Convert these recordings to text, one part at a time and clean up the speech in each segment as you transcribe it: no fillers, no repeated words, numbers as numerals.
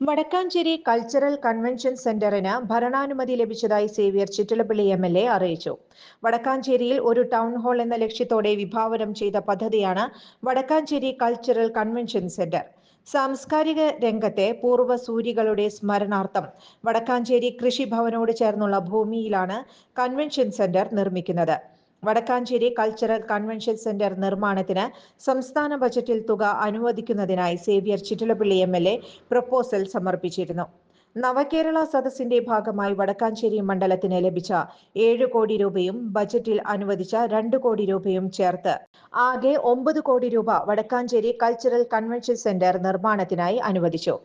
Vadakkanchery cultural convention സെന്ററിന് ഭരണാനുമതി ലഭിച്ചതായി Xavier Chittilappilly MLA. അറിയിച്ചു. വടക്കാഞ്ചേരിയിൽ ഒരു ടൗൺ ഹാൾ എന്ന ലക്ഷ്യത്തോടെ വിഭാവനം ചെയ്ത പദ്ധതിയാണ് വടക്കാഞ്ചേരി കൾച്ചറൽ കൺവെൻഷൻ സെന്റർ. സാംസ്കാരിക രംഗത്തെ പൂർവ്വസൂരികളുടെ സ്മരണാർത്ഥം വടക്കാഞ്ചേരി കൃഷിഭവനോട് ചേർന്നുള്ള ഭൂമിയിലാണ് കൺവെൻഷൻ സെന്റർ നിർമ്മിക്കുന്നത്. വടക്കാഞ്ചേരി കൾച്ചറൽ കൺവെൻഷൻ സെന്റർ നിർമ്മാണത്തിന് സംസ്ഥാന ബജറ്റിൽ തുക അനുവദിക്കുന്നതിനായി സേവ്യർ ചിറ്റലപ്പള്ളി എം.എൽ.എ. പ്രപ്പോസൽ സമർപ്പിച്ചിരുന്നു. നവകേരള സദസ്സിന്റെ ഭാഗമായി വടക്കാഞ്ചേരി മണ്ഡലത്തിന് ലഭിച്ച 7 കോടി രൂപയും ബജറ്റിൽ അനുവദിച്ച 2 കോടി രൂപയും ചേർത്ത് ആകെ 9 കോടി രൂപ വടക്കാഞ്ചേരി കൾച്ചറൽ കൺവെൻഷൻ സെന്റർ നിർമ്മാണത്തിനായി അനുവദിച്ചു.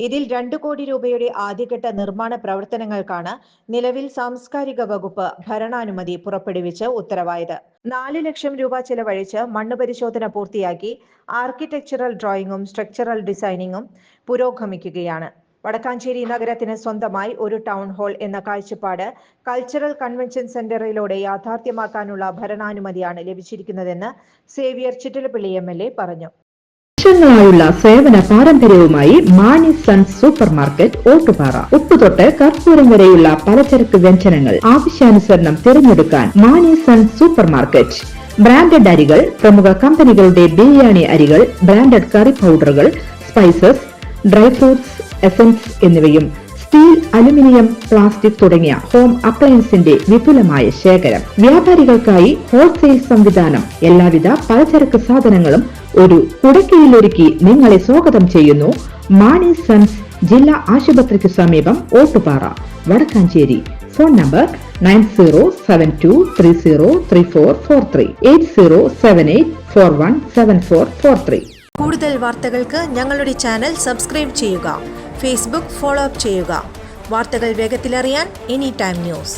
ഇതിൽ 2 കോടി രൂപയുടെ ആദ്യഘട്ട നിർമ്മാണ പ്രവർത്തനങ്ങൾക്കാണ് നിലവിൽ സാംസ്കാരിക വകുപ്പ് ഭരണാനുമതി പുറപ്പെടുവിച്ച് ഉത്തരവായത്. 4 ലക്ഷം രൂപ ചെലവഴിച്ച് മണ്ണ് പരിശോധന പൂർത്തിയാക്കി ആർക്കിടെക്ചറൽ ഡ്രോയിങ്ങും സ്ട്രക്ചറൽ ഡിസൈനിങ്ങും പുരോഗമിക്കുകയാണ്. വടക്കാഞ്ചേരി നഗരത്തിന് സ്വന്തമായി ഒരു ടൗൺ ഹാൾ എന്ന കാഴ്ചപ്പാട് കൾച്ചറൽ കൺവെൻഷൻ സെന്ററിലൂടെ യാഥാർത്ഥ്യമാക്കാനുള്ള ഭരണാനുമതിയാണ് ലഭിച്ചിരിക്കുന്നതെന്ന് സേവ്യർ ചിറ്റലപ്പള്ളി എം.എൽ.എ. പറഞ്ഞു. വർഷങ്ങളായുള്ള സേവന പാരമ്പര്യവുമായി Mani sons super market Ottupara. ഉപ്പുതൊട്ട് കർപ്പൂരം വരെയുള്ള പലചരക്ക് വ്യഞ്ജനങ്ങൾ ആവശ്യാനുസരണം തിരഞ്ഞെടുക്കാൻ Mani sons super market. Branded അരികൾ, പ്രമുഖ കമ്പനികളുടെ ബിരിയാണി അരികൾ, ബ്രാൻഡഡ് കറി പൗഡറുകൾ, സ്പൈസസ്, ഡ്രൈ ഫ്രൂട്ട്സ്, എസൻസ് എന്നിവയും സ്റ്റീൽ, അലുമിനിയം, പ്ലാസ്റ്റിക് തുടങ്ങിയ ഹോം അപ്ലയൻസിന്റെ വിപുലമായ ശേഖരം. വ്യാപാരികൾക്കായി ഹോൾസെയിൽ സംവിധാനം. എല്ലാവിധ പലചരക്ക് സാധനങ്ങളും ഒരു കുടക്കീഴിലൊരുക്കി നിങ്ങളെ സ്വാഗതം ചെയ്യുന്നു. മാണി സൺസ്, ജില്ലാ ആശുപത്രിക്ക് സമീപം, ഓട്ടുപാറ, വടക്കാഞ്ചേരി. Phone number 9072303443 8078417443. കൂടുതൽ വാർത്തകൾക്ക് ഞങ്ങളുടെ ചാനൽ സബ്സ്ക്രൈബ് ചെയ്യുക. ഫേസ്ബുക്ക് ഫോളോ അപ്പ് ചെയ്യുക. വാർത്തകൾ വേഗത്തിലറിയാൻ എനി ടൈം ന്യൂസ്.